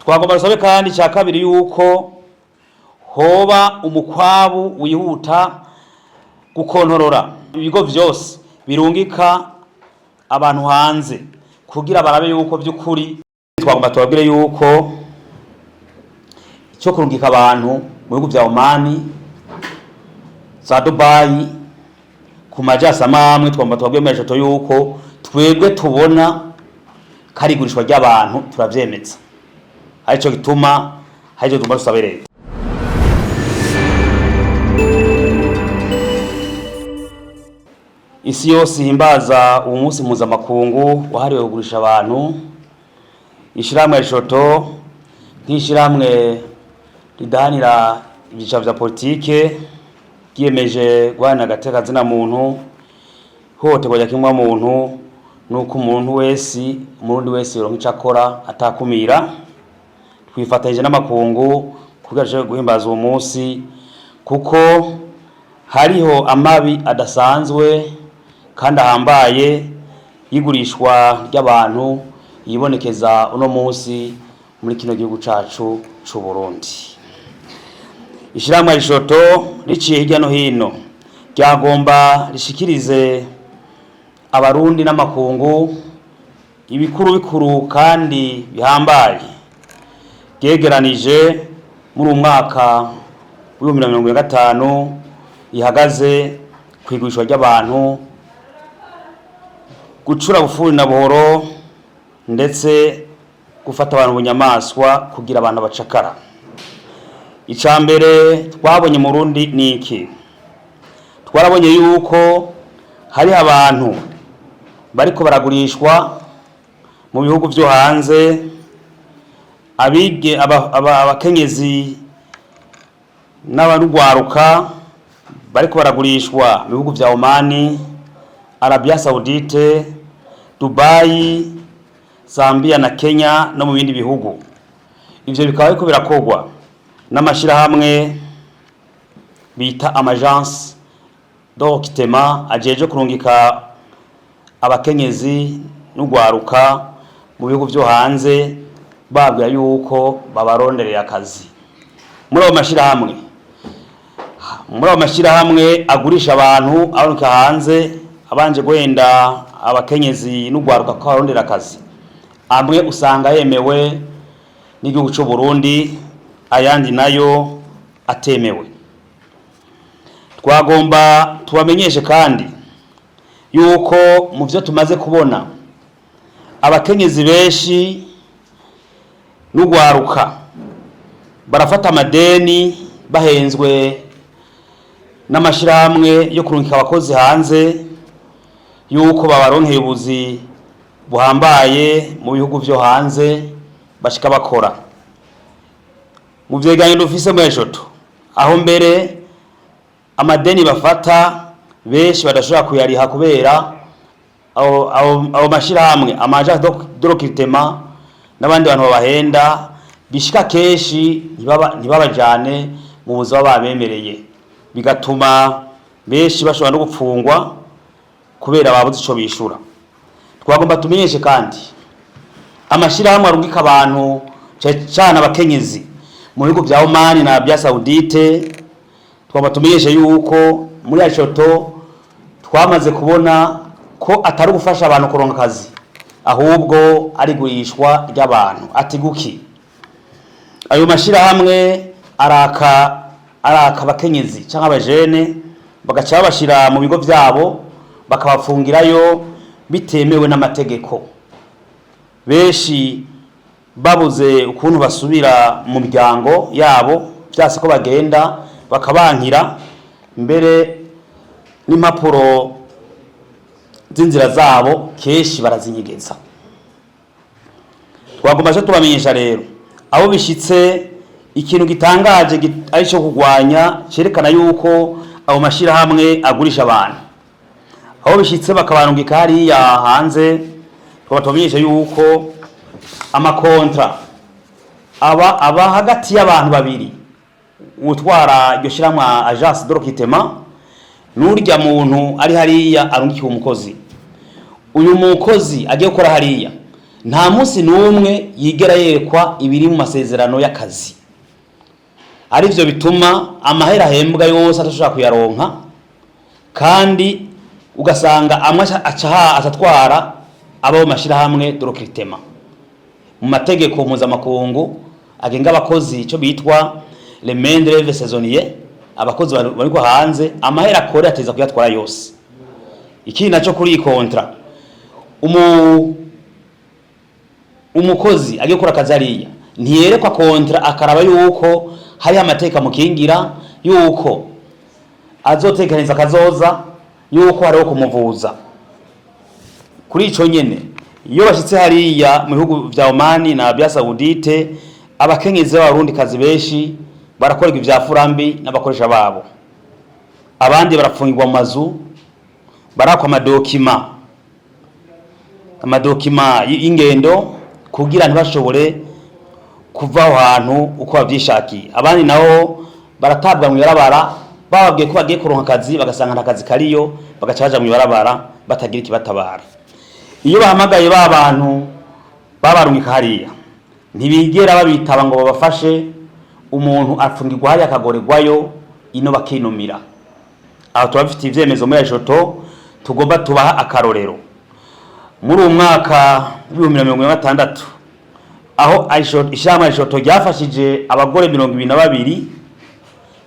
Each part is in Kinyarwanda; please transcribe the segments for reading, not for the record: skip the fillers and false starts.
Twagomba rusabe kandi cya kabiri yuko hoba umukwabu wihuta gukontorora ibigo byose birungika abantu hanze kugira barabe yuko by'ukuri. Twagomba tubabwire yuko cyo kurungika abantu mu bihugu bya Oman, za Dubai, ku majasa mamwe, twagomba tubabwire mesho yuko twebwe tubona karigurishwa ry'abantu turavyemeza, arico gituma harije tugomba rusabe leta. Isi yose himbaza umunsi mpuzamakungu wahariwe kugurisha abantu. Ishiramwe Rishoto nk'ishiramwe ridahanira ibyicaro vya politike giyemeje guhana agateka zina muntu, hohoterwa rya kimwa muntu nuko umuntu wese umurundi wese yoronka ico akora atakumira. Twifatanyije n'amakungu kugaje guhimbaza uwo munsi kuko hariho amabi adasanzwe kandi ahambaye yigurishwa ry'abantu yibonekeza uno munsi muri kino gihugu cacu c'u Burundi. Ishiramwe Rishoto riciye hirya no hino ryagomba rishikirize abarundi n'amakungu ibikuru bikuru kandi bihambaye byegeranije muri umwaka wa 2025 ihagaze kwigurishwa ry'abantu, gucura bufuri na buhoro, ndetse gufata abantu bunyamaswa kugira abantu bacakara. Icambere twabonye mu Burundi niki, twarabonye yuko hari abantu bariko baragurishwa mu bihugu byo hanze, abige abakenyezi n'abarugwaruka bariko baragurishwa mu bihugu vya Oman, Arabia Saudite, Dubai, Zambia na Kenya no mu bindi bihugu. Ivyo bikaba biko birakogwa n'amashirahamwe bita amagence d'octroi ajeje kurungika abakenyezi n'ugwaruka mu bihugu byo hanze, babwira yuko babaronderera akazi. Muri abo mashirahamwe agurisha abantu aruka hanze, abanje gwenda abakenyezi n'ugwaruka ko barondera akazi, amwe usanga yemewe n'igihugu cy'u Burundi, ayandi nayo atemewe. Twagomba tubamenyeshe kandi yuko mu byo tumaze kubona abakenyezi benshi n'ugwaruka barafata amadeni bahenzwe n'amashirahamwe yo kurungika abakozi hanze yuko babaronkeye ubuzi buhambaye mu bihugu byo hanze bashika bakora. Mu vyegeranyo dufise mu Rishoto aho mbere amadeni bafata benshi badashobora kuyariha kubera abo mashirahamwe amagence d'octroi n'abandi bantu babahenda bishika keshi ntibabajane mu buzima babemereye, bigatuma benshi bashobora no gupfungwa kubera babuze ico bishura. Twagomba tumenyeshe kandi amashirahamwe arungika abantu cyane abakenyezi mu bihugu bya Oman na Arabia Saudite. Twagomba tumenyeshe yuko muri Rishoto twamaze kubona ko atari gufasha abantu kuronka akazi, ahubwo ari gurishwa ry'abantu. Atiguki ayo mashirahamwe araka abakenyezi cyangwa abajene bagaca bashira mu bigo byabo bakabafungirayo bitemewe n'amategeko, benshi babuze ukuntu basubira mu miryango yabo, byase ko bagenda bakabankira mbere n'impapuro z'inzira zabo keshi barazinyegeza. Twagomba cyo tubamenyesha rero abo bishitse ikintu gitangaje ari cyo kugwanya cerekana yuko abo mashirahamwe agurisha abantu, aho bishitse bakabarungika hariya hanze. Twabatumenyesha yuko amakontra aba hagati y'abantu babiri, utwara iryo shiramwe agence d'octroi n'urya muntu ari hariya arungikiye umukozi. Uyu mukozi agiye gukora hariya nta munsi n'umwe yigera yerekwa ibiri mu masezerano y'akazi, arivyo bituma amahera ahembwa yose atashobora kuyaronka, kandi ugasanga amwe atatwara abo mashirahamwe de recrutement. Mu mategeko mpuzamakungu agenga abakozi ico bitwa les main-d'œuvre saisonniers, abakozi bariko hanze amahera akore ateza kuyatwara yose. Ikindi naco kuri iyi kontra, umukozi agiye gukora akazi ariya ntiyerekwa kontra akaraba yuko hari amateka mukingira, yuko azotekaniriza kazoza, yuko hariho kumuvuza. Kuri ico nyene iyo bashitse hariya mu bihugu vya Oman na Arabia Saudite, abakenyezi b'abarundi kazi benshi barakorerwa ivya furambi n'abakoresha babo, abandi barafungirwa mu mazu, barakwa amadokima y'ingendo kugira ntibashobore kuva aho hantu uko bavyishakiye. Abandi nabo baratabwa mu ibarabara bababwiye ko bagiye kuronka akazi, bagasanga nta kazi kariyo, bagacaja mu ibarabara batagira ikibatabara. Iyo bahamagaye ba bantu babarungika hariya ntibigera babitaba ngo babafashe, umuntu afungirwa hariya akagorerwayo, ino bakinumira. Aho tubafite ivyemezo muri Aishoto tugomba tubaha akarorero. Muri umwaka w'2026 aho ishyirahamwe Aishoto ryafashije abagore 22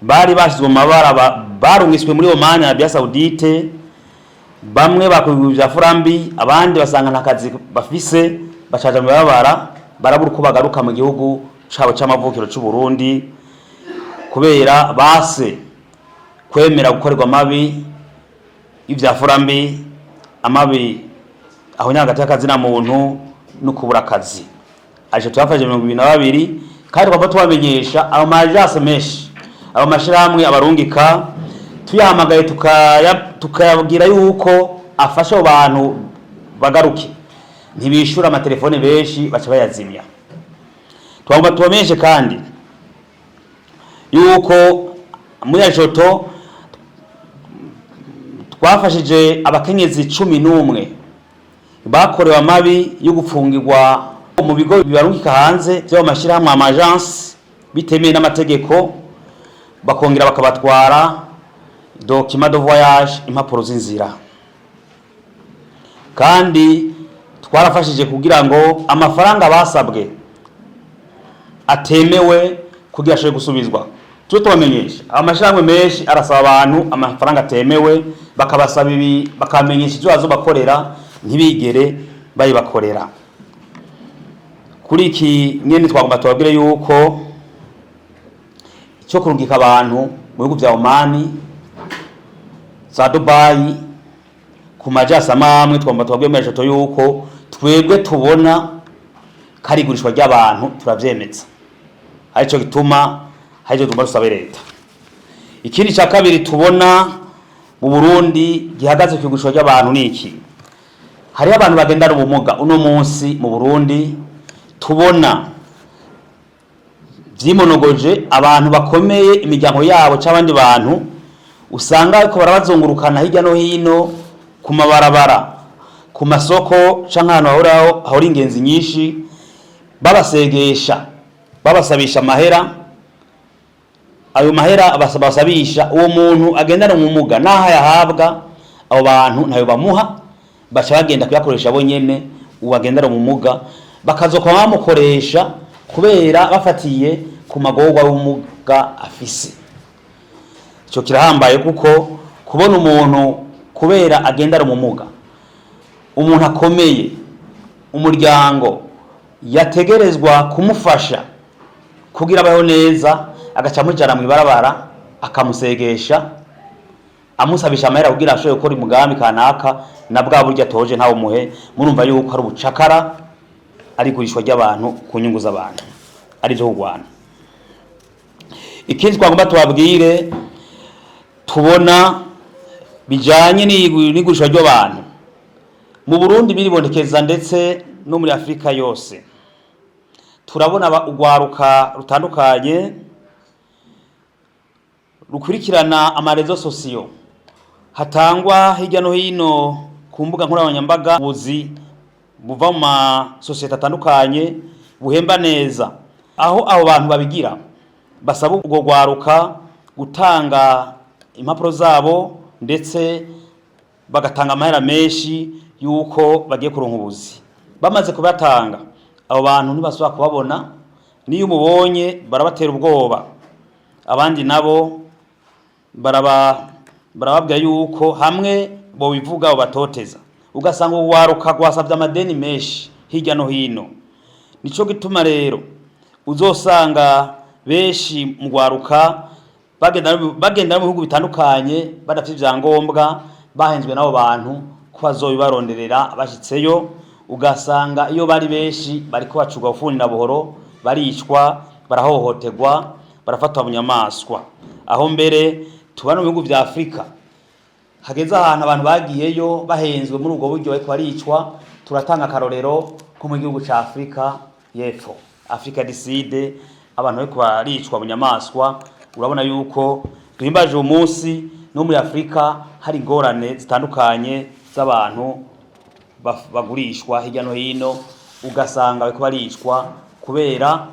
bari bashizwe mu mabara barungiswe muri Oman na Arabia Saudite, bamwe bakorewe vya furambi, abandi basanga nta kazi bafise, bacaja mu babara barabura uko bagaruka mu gihugu cabo c'amavukiro c'u Burundi, kubera base kwemera gukorerwa amabi ivya furambi, amabi aho nyagati y'akazi na muntu no kubura akazi. Aje twafashije 22 kandi twaba tubamenyesha abo majase meshi, abo mashirahamwe abarungika tuyahamagaye tukayabwira yuko afasha abo bantu bagaruke, ntibishura amatelefone benshi baca bayazimya. Twagomba tubamenyeshe kandi yuko muri Aishoto twafashije abakenyezi 11 bakorewe amabi yo gufungirwa mu bigo bibarungika hanze byo mashirahamwe amagence bitemeye n'amategeko, bakongera bakabatwara document de voyage, impapuro z'inzira. Kandi twarafashije kugira ngo amafaranga basabwe atemewe kugira ashobore gusubizwa. Tubamenyesha amashirahamwe menshi arasaba abantu amafaranga atemewe, bakabasaba ibi bakamenyesha ivyo bazobakorera ntibigere bayibakorera. Kuri iki nyene twagomba tubabwire yuko cyo kurungika abantu mu bihugu vya Oman, za Dubai, ku majasa mamwe twagomba tubabwire muri Aishoto yuko twebwe tubona karigurishwa ry'abantu turavyemeza, arico gituma haje tugomba dusabe leta. Ikindi ca kabiri tubona mu Burundi gihagaze ku igurishwa ry'abantu niki, hari abantu bagendana ubumuga uno munsi mu Burundi tubona vyimonogoje, abantu bakomeye imiryango yabo c'abandi bantu usanga ariko barabazungurukana hirya no hino ku mabarabara, ku masoko canke ahantu hahora ingenzi nyinshi, babasegesha, babasabisha amahera. Ayo mahera basabisha uwo muntu agendana ubumuga naho yahabwa, abo bantu ntayo bamuha, baca bagenda kuyakoresha bo nyene uwagendana ubumuga, bakazokwa bamukoresha kubera bafatiye ku magorwa y'ubumuga afise. Ico kirahambaye kuko kubona umuntu kubera agendana ubumuga, umuntu akomeye, umuryango yategerezwa kumufasha kugira abaho neza, agaca mujana mu ibarabara akamusegesha, amusabisha amahera kugira ashobore gukora umugambi kanaka, na bwa buryo atoje ntawo muhe. Murumva yuko ari ubucakara, ari gurishwa ry'abantu ku nyungu z'abantu, ari byo kugwana. Ikindi twagomba tubabwire tubona bijanye n'igurishwa ry'abantu mu Burundi biribonekeza ndetse no muri Afrika yose. Turabona urwaruka rutandukanye rukurikirana amarezo sosiyo, hatangwa hirya no hino ku mbuga nkoranyambaga ubuzi buva mu masosiyete atandukanye buhemba neza, aho abo bantu babigira basaba ubwo gwaruka gutanga impapuro zabo ndetse bagatanga amahera menshi yuko bagiye kuronka ubuzi. Bamaze kubatanga abo bantu ntibasubira kubabona, niyo umubonye barabatera ubwoba, abandi nabo barababwira yuko hamwe bo bivuga batoteza, ugasanga ugwaruka gwasavye amadeni menshi hirya no hino. Nico gituma rero uzosanga benshi mu gwaruka bagenda mu bihugu bitandukanye badafite ivyangombwa, bahenzwe nabo bantu ko bazobibaronderera bashitseyo, ugasanga iyo bari benshi bariko bacugwa ufuni na buhoro, baricwa, barahohoterwa, barafatwa mu nyamaswa. Aho mbere tubana mu bihugu vya Afrika hageze ahantu abantu bagiyeyo bahenzwe muri ubwo buryo bariko baricwa. Turatanga akarorero ko mu gihugu ca Afrika y'Epfo, Afrika du Sud, abantu bariko baricwa mu nyamaswa. Urabona yuko duhimbaje umunsi no muri Afrika hari ingorane zitandukanye z'abantu bagurishwa hirya no hino, ugasanga bariko baricwa kubera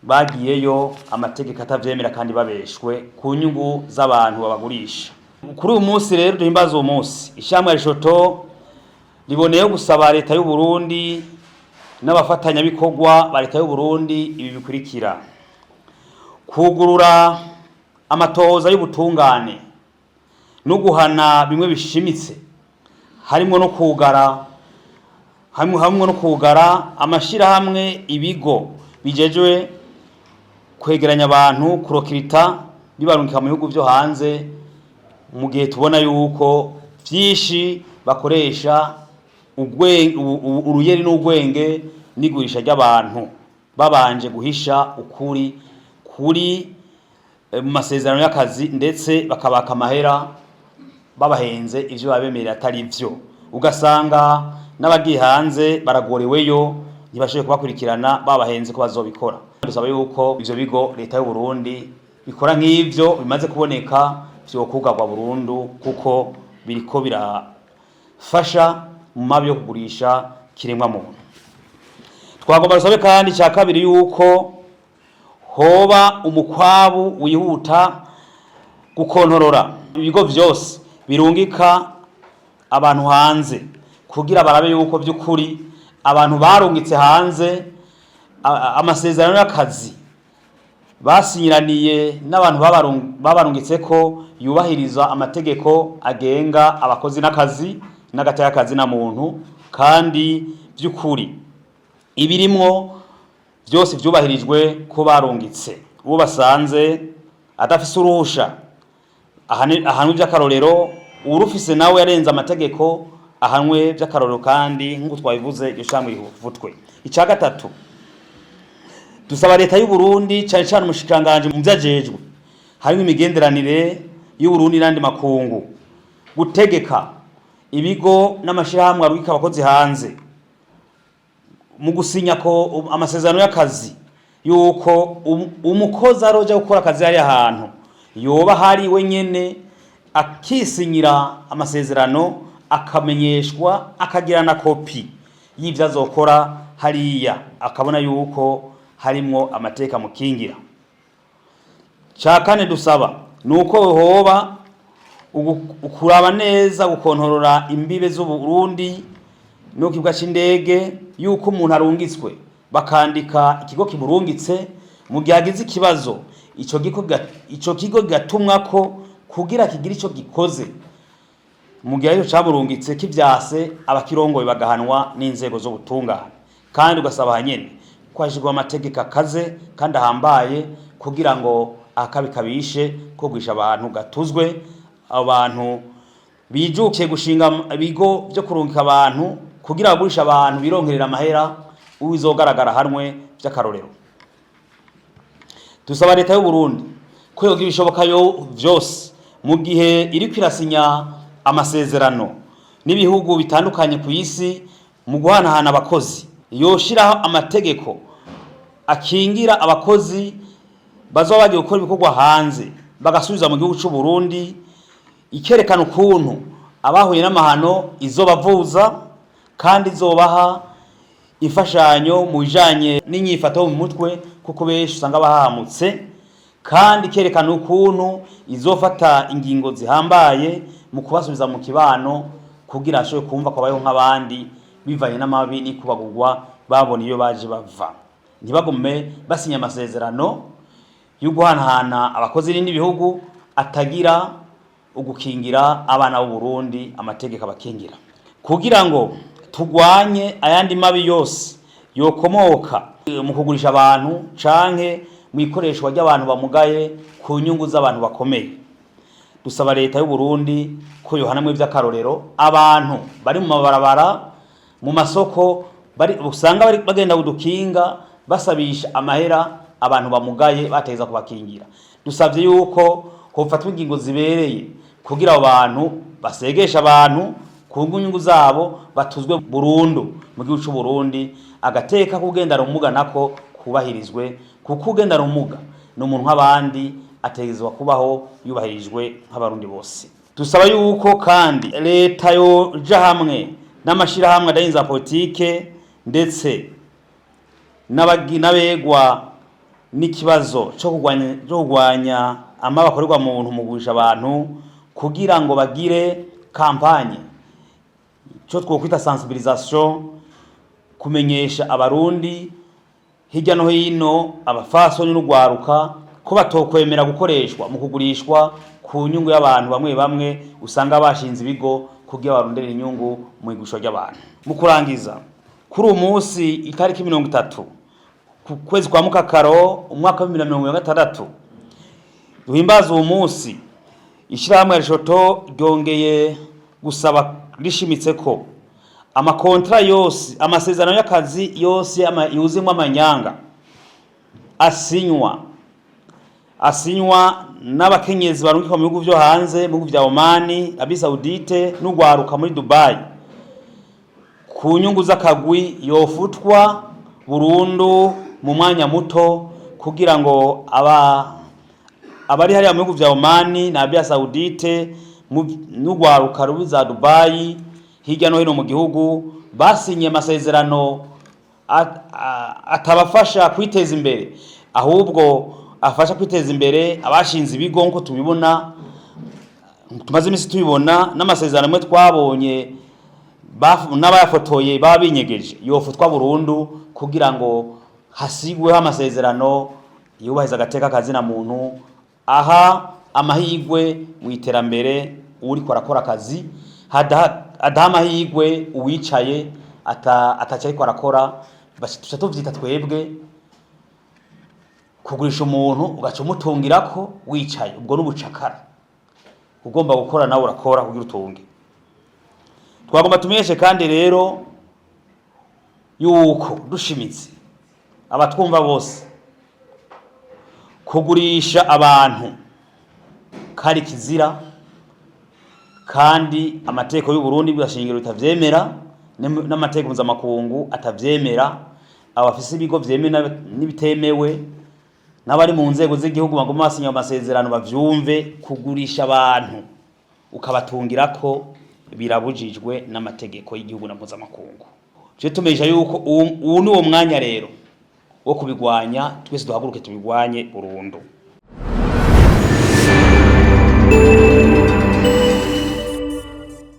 bagiyeyo amategeko atavyemera kandi babeshwe ku nyungu z'abantu babagurisha. Kuri uyu munsi rero duhimbaza uwo munsi, ishyamwe Rishoto riboneyeho gusaba leta y'u Burundi n'abafatanyabikorwa ba leta y'u Burundi ibi bikurikira: kugurura amatohoza y'ubutungane no guhana bimwe bishimitse, harimo no kugara amashirahamwe, ibigo bijejwe kwegeranya abantu, kurokirita bibarungika mu bihugu vyo hanze, mu gihe tubona yuko vyinshi bakoresha uruyeri n'ugwenge n'igurisha ry'abantu babanje guhisha ukuri kuri mu masezerano y'akazi, ndetse bakabaka amahera babahenze ivyo babemerera atari vyo. Ugasanga n'abagiye hanze baragoreweyo, ntibashoboye kubakurikirana babahenze ko bazobikora. Dusaba yuko ivyo bigo leta y'u Burundi bikora nk'ivyo bimaze kuboneka vyokugagwa burundu, kuko biriko birafasha mu mabi yo kugurisha kiremwa muntu. Twagomba dusabe kandi cya kabiri yuko hoba umukwabu wihuta gukontorora ibigo vyose birungika abantu hanze, kugira barabe yuko by'ukuri abantu barungitse hanze amasezerano y'akazi basinyiraniye n'abantu babarungitse ko yubahiriza amategeko agenga abakozi n'akazi n'agateka kazi na muntu, kandi by'ukuri ibirimwo byose byubahirijwe ko barungitse. Uwo basanze adafise uruhusha ahanwe by'akarorero, urufise nawe yarenza amategeko ahanwe by'akarorero, kandi nk'uko twabivuze gishamwe rivutwe. Icya gatatu, dusaba leta y'u Burundi cyane cyane umushikanganje mu vyajejwe harimo imigenderanire y'u Burundi n'andi makungu gutegeka ibigo n'amashirahamwe arwika abakozi hanze mu gusinya ko amasezerano y'akazi, yuko umukozi aroja gukora akazi hari ahantu yoba hari wenyene akisinyira amasezerano, akamenyeshwa, akagira na kopi y'ivyo azokora hariya, akabona yuko harimwo amateka mukingira. Ca kane dusaba nuko hoba ukuraba neza gukontorora imbibe z'u Burundi no kibuga c'indege, yuko umuntu arungitswe bakandika ikigo kiburungitse, mu gihe agize ikibazo ico kigo gatumwa ko kugira kigira ico gikoze, mu gihe cyo camurungitse kivyase abakirongoye bagahanwa n'inzego zo gutungana. Kandi ugasaba hanyene kwashirwa amategeko akaze kandi ahambaye kugira ngo akabi kabishe ko gwisha abantu gatuzwe. Abantu bijukiye gushinga ibigo byo kurungika abantu kugira bagurisha abantu bironkerera amahera, uwizogaragara hanwe by'akarorero. Dusaba leta y'u Burundi ko yogira ibishoboka yo vyose mu gihe iri kwirasinya amasezerano n'ibihugu bitandukanye ku isi mu guhanahana abakozi, yoshiraho amategeko akingira abakozi bazoba bagiye gukora ibikorwa hanze bagasubiza mu gihugu cy'u Burundi, ikerekana ukuntu abahuye n'amahano izo bavuza, kandi zobaha imfashanyo mu bijanye n'inyifato mu mutwe kuko benshi usanga bahamutse, kandi kerekana ukuntu izofata ingingo zihambaye mu kubasubiza mu kibano kugira ashobore kumva ko bayeho nk'abandi bivanye n'amabi n'ikubagurwa babona iyo baje bava. Ntibagume basinya amasezerano yo guhanahana abakozi n'ibihugu atagira ugukingira abana b'u Burundi amategeko abakingira, kugira ngo tugwanye ayandi mabi yose yokomoka mu kugurisha abantu canke mu ikoreshwa ry'abantu bamugaye ku nyungu z'abantu bakomeye. Dusaba leta y'u Burundi ko yohanamwe vy'akarorero abantu bari mu mabarabara mu masoko usanga bari bagenda udukinga basabisha amahera abantu bamugaye bateza kubakingira. Dusavye yuko hofatwa ingingo zibereye kugira abo bantu basegesha abantu ku nyungu zabo batuzwe burundu mu gihugu cy'u Burundi, agateka kugendana ubumuga nako kubahirizwe, kuko ugendana ubumuga ni umuntu nk'abandi ategezwa kubaho yubahirijwe nk'abarundi bose. Dusaba yuko kandi leta yoja hamwe n'amashirahamwe adahinza politike ndetse n'abegwa n'ikibazo cyo kugwanya amabakorerwa mu muntu mu kugurisha abantu, kugira ngo bagire kampanye cyo twokwita sensibilisation, kumenyesha abarundi hirya no hino abafasoni n'ugwaruka ko batokwemera gukoreshwa mu kugurishwa ku nyungu y'abantu bamwe bamwe usanga bashinze ibigo kugira barondere inyungu mu igusho ry'abantu. Mu kurangiza, kuri umunsi itariki 30 ku kwezi kwa Mukakaro umwaka wa 2026 duhimbaza uwo munsi, ishirahamwe Rishoto ryongeye gusaba rishimitse ko amakontra yose, amasezerano y'akazi yose yuzimwe amanyanga asinywa n'abakenyezi barungika mu bihugu byo hanze, mu bihugu vya Oman, Arabie Saoudite n'ugwaruka muri Dubai ku nyungu z'akagwi yofutwa burundu mu mwanya muto, kugira ngo abari hariya mu bihugu vya Oman na Arabie Saoudite n'ugwaruka rubiza Dubai hirya no hino mu gihugu basinye amasezerano atabafasha kwiteza imbere, ahubwo afasha kwiteza imbere abashinze ibigo nko tubibona, tumaze imisi tubibona n'amasezerano mwe twabonye n'abayafotoye baba binyegeje yofutwa burundu, kugira ngo hasigweho amasezerano yubahiriza agateka kazina muntu, aha amahigwe mu iterambere uri korakora akazi, adaha amahigwe uwicaye ataca ariko arakora. Tuca tuvyita twebwe kugurisha umuntu ugaca umutungirako wicaye, ubwo n'ubucakara. Ugomba gukora nawe urakora kugira utunge. Twagomba tumenyeshe kandi rero yuko dushimitse abatwumva bose kugurisha abantu kari kizira, kandi amategeko y'u Burundi bwashingiro bitavyemera n'amategeko mpuzamakungu atavyemera. Abafise ibigo vyemera n'ibitemewe n'abari mu nzego z'igihugu bagomba basinya amasezerano bavyumve, kugurisha abantu ukabatungirako birabujijwe n'amategeko y'igihugu na mpuzamakungu. Je tumeje yuko uwo ni wo mwanya rero wo kubigwanya, twese duhaguruke tubigwanye burundu.